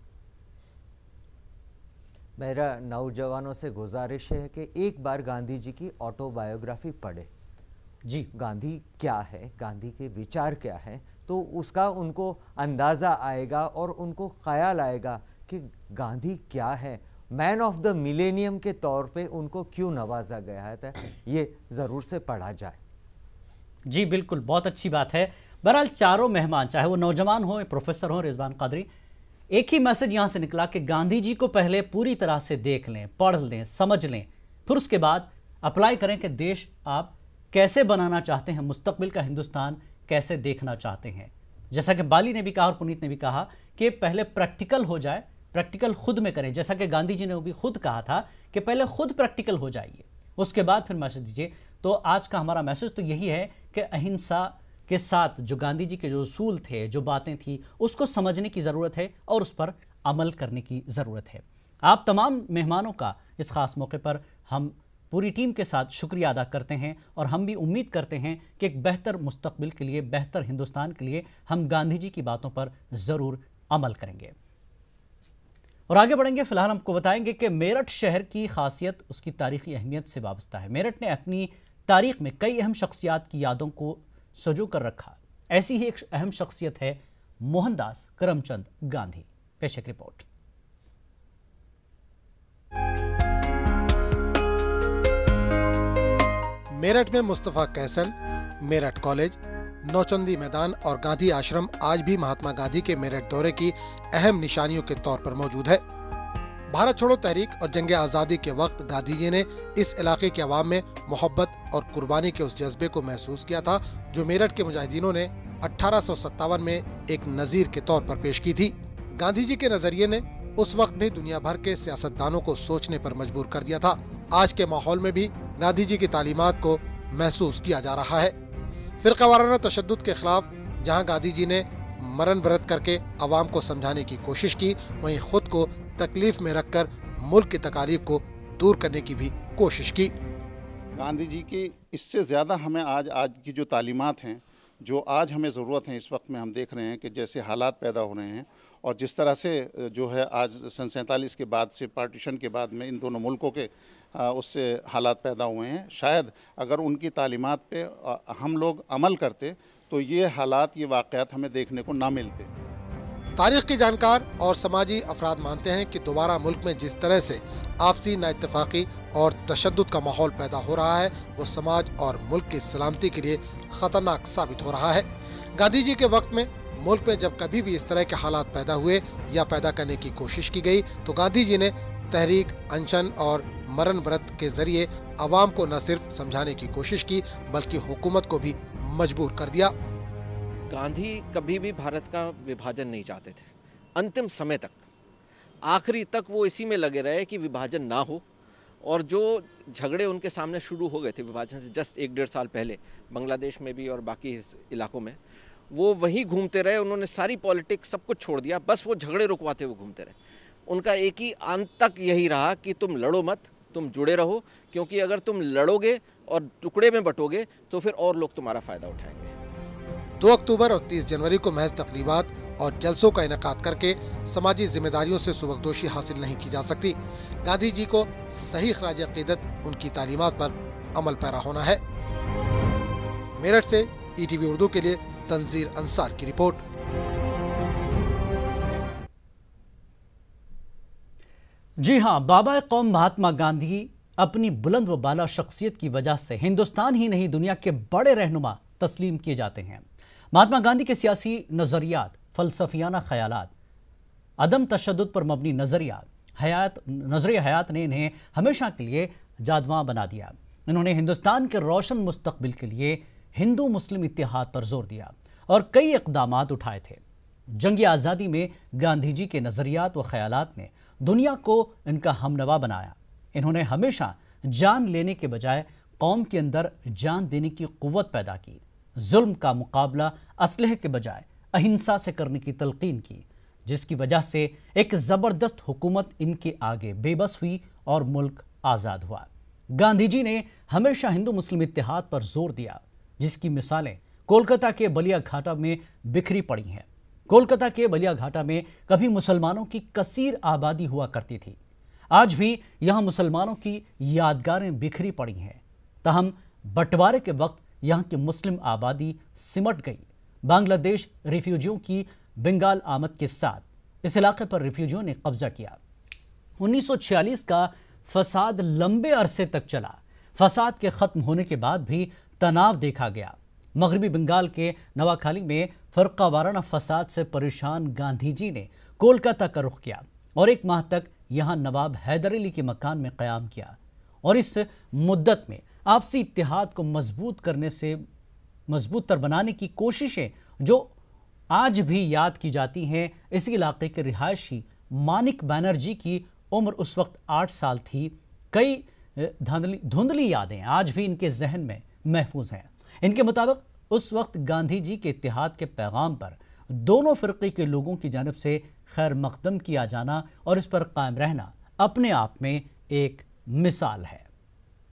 मेरा नौजवानों से गुजारिश है कि एक बार गांधी जी की ऑटोबायोग्राफी पढ़े। जी, गांधी क्या है, गांधी के विचार क्या हैं, तो उसका उनको अंदाज़ा आएगा और उनको ख्याल आएगा कि गांधी क्या है, मैन ऑफ द मिलेनियम के तौर पे उनको क्यों नवाजा गया है। ये ज़रूर से पढ़ा जाए। जी बिल्कुल, बहुत अच्छी बात है। बहरहाल चारों मेहमान, चाहे वो नौजवान हो, प्रोफेसर हो, रिजवान कादरी, एक ही मैसेज यहाँ से निकला कि गांधी जी को पहले पूरी तरह से देख लें, पढ़ लें, समझ लें, फिर उसके बाद अप्लाई करें कि देश आप कैसे बनाना चाहते हैं, मुस्तकबिल का हिंदुस्तान कैसे देखना चाहते हैं। जैसा कि बाली ने भी कहा और पुनीत ने भी कहा कि पहले प्रैक्टिकल हो जाए, प्रैक्टिकल खुद में करें, जैसा कि गांधी जी ने भी खुद कहा था कि पहले खुद प्रैक्टिकल हो जाइए, उसके बाद फिर मैसेज दीजिए। तो आज का हमारा मैसेज तो यही है कि अहिंसा के साथ जो गांधी जी के जो उसूल थे, जो बातें थी, उसको समझने की ज़रूरत है और उस पर अमल करने की ज़रूरत है। आप तमाम मेहमानों का इस खास मौके पर हम पूरी टीम के साथ शुक्रिया अदा करते हैं और हम भी उम्मीद करते हैं कि एक बेहतर मुस्तकबिल के लिए, बेहतर हिंदुस्तान के लिए हम गांधी जी की बातों पर ज़रूर अमल करेंगे और आगे बढ़ेंगे। फिलहाल हमको बताएंगे कि मेरठ शहर की खासियत उसकी तारीखी अहमियत से वाबस्ता है। मेरठ ने अपनी तारीख में कई अहम शख्सियात की यादों को सजो कर रखा। ऐसी ही एक अहम शख्सियत है मोहनदास करमचंद गांधी। पेश एक रिपोर्ट। मेरठ में मुस्तफा कैसल, मेरठ कॉलेज, नौचंदी मैदान और गांधी आश्रम आज भी महात्मा गांधी के मेरठ दौरे की अहम निशानियों के तौर पर मौजूद है। भारत छोड़ो तहरीक और जंग आज़ादी के वक्त गांधी जी ने इस इलाके के अवाम में मोहब्बत और कुर्बानी के उस जज्बे को महसूस किया था जो मेरठ के मुजाहिदीनों ने 1857 में एक नज़ीर के तौर पर पेश की थी। गांधी जी के नजरिए ने उस वक्त भी दुनिया भर के सियासतदानों को सोचने पर मजबूर कर दिया था। आज के माहौल में भी गांधी जी की तालीमात को महसूस किया जा रहा है। फिरका वाराना तशद्दुद के खिलाफ जहां गांधी जी ने मरण व्रत करके अवाम को समझाने की कोशिश की, वहीं खुद को तकलीफ में रखकर मुल्क की तकालीफ को दूर करने की भी कोशिश की। गांधी जी की इससे ज़्यादा हमें आज की जो तालीमात हैं, जो आज हमें ज़रूरत है, इस वक्त में हम देख रहे हैं कि जैसे हालात पैदा हो रहे हैं और जिस तरह से जो है आज सन 47 के बाद से, पार्टीशन के बाद में इन दोनों मुल्कों के उससे हालात पैदा हुए हैं। शायद अगर उनकी तालीमात पे हम लोग अमल करते तो ये हालात, ये वाक़यात हमें देखने को ना मिलते। तारीख के जानकार और समाजी अफराद मानते हैं कि दोबारा मुल्क में जिस तरह से आपसी नाइत्तेफाकी और तशद्दुद का माहौल पैदा हो रहा है वो समाज और मुल्क की सलामती के लिए खतरनाक साबित हो रहा है। गांधी जी के वक्त में मुल्क में जब कभी भी इस तरह के हालात पैदा हुए या पैदा करने की कोशिश की गई तो गांधी जी ने तहरीक, अनशन और मरण व्रत के जरिए अवाम को न सिर्फ समझाने की कोशिश की बल्कि हुकूमत को भी मजबूर कर दिया। गांधी कभी भी भारत का विभाजन नहीं चाहते थे। अंतिम समय तक, आखिरी तक वो इसी में लगे रहे कि विभाजन ना हो, और जो झगड़े उनके सामने शुरू हो गए थे विभाजन से जस्ट 1-1.5 साल पहले बांग्लादेश में भी और बाकी इलाकों में, वो वहीं घूमते रहे। उन्होंने सारी पॉलिटिक्स सब कुछ छोड़ दिया, बस वो झगड़े रुकवाते हुए घूमते रहे। उनका एक ही अंत तक यही रहा कि तुम लड़ो मत, तुम जुड़े रहो, क्योंकि अगर तुम लड़ोगे और टुकड़े में बटोगे तो फिर और लोग तुम्हारा फ़ायदा उठाएंगे। 2 अक्टूबर और 30 जनवरी को महज तकरीबात और जलसों का इनेकाद करके समाजी जिम्मेदारियों से सुबकदोशी हासिल नहीं की जा सकती। गांधी जी को सही खराज अकीदत उनकी तालीमात पर अमल पैरा होना है। मेरठ से ईटीवी उर्दू के लिए तंजीर अंसार की रिपोर्ट। जी हां, बाबा कौम महात्मा गांधी अपनी बुलंद व बाला शख्सियत की वजह से हिंदुस्तान ही नहीं दुनिया के बड़े रहनुमा तस्लीम किए जाते हैं। महात्मा गांधी के सियासी नजरियात, फलसफियाना ख्यालात, अदम तशद्दुद पर मबनी नजरिया हयात ने इन्हें हमेशा के लिए जादवां बना दिया। इन्होंने हिंदुस्तान के रोशन मुस्तकबिल के लिए हिंदू मुस्लिम इत्तेहाद पर जोर दिया और कई इक़दामात उठाए थे। जंग आज़ादी में गांधी जी के नजरियात व ख्यालात ने दुनिया को इनका हमनवा बनाया। इन्होंने हमेशा जान लेने के बजाय कौम के अंदर जान देने की कुव्वत पैदा की। जुल्म का मुकाबला असलहे के बजाय अहिंसा से करने की तलकीन की, जिसकी वजह से एक ज़बरदस्त हुकूमत इनके आगे बेबस हुई और मुल्क आज़ाद हुआ। गांधी जी ने हमेशा हिंदू मुस्लिम इत्तेहाद पर जोर दिया, जिसकी मिसालें कोलकाता के बलिया घाटा में बिखरी पड़ी हैं। कोलकाता के बलिया घाटा में कभी मुसलमानों की कसीर आबादी हुआ करती थी। आज भी यहां मुसलमानों की यादगारें बिखरी पड़ी हैं। तहम बंटवारे के वक्त यहां की मुस्लिम आबादी सिमट गई। बांग्लादेश रिफ्यूजियों की बंगाल आमद के साथ इस इलाके पर रिफ्यूजियों ने कब्जा किया। 1946 का फसाद लंबे अरसे तक चला। फसाद के खत्म होने के बाद भी तनाव देखा गया। मगरबी बंगाल के नवाखाली में फरका वाराना फसाद से परेशान गांधी जी ने कोलकाता का रुख किया और 1 माह तक यहां नवाब हैदर अली के मकान में क़याम किया। और इस मुद्दत में आपसी इत्तेहाद को मजबूत तर बनाने की कोशिशें जो आज भी याद की जाती हैं। इसी इलाके के रिहायशी मानिक बनर्जी की उम्र उस वक्त 8 साल थी। कई धुंधली यादें आज भी इनके जहन में महफूज हैं। इनके मुताबिक उस वक्त गांधी जी के इत्तेहाद के पैगाम पर दोनों फ़िरक़े के लोगों की जानिब से खैर मकदम किया जाना और इस पर कायम रहना अपने आप में एक मिसाल है।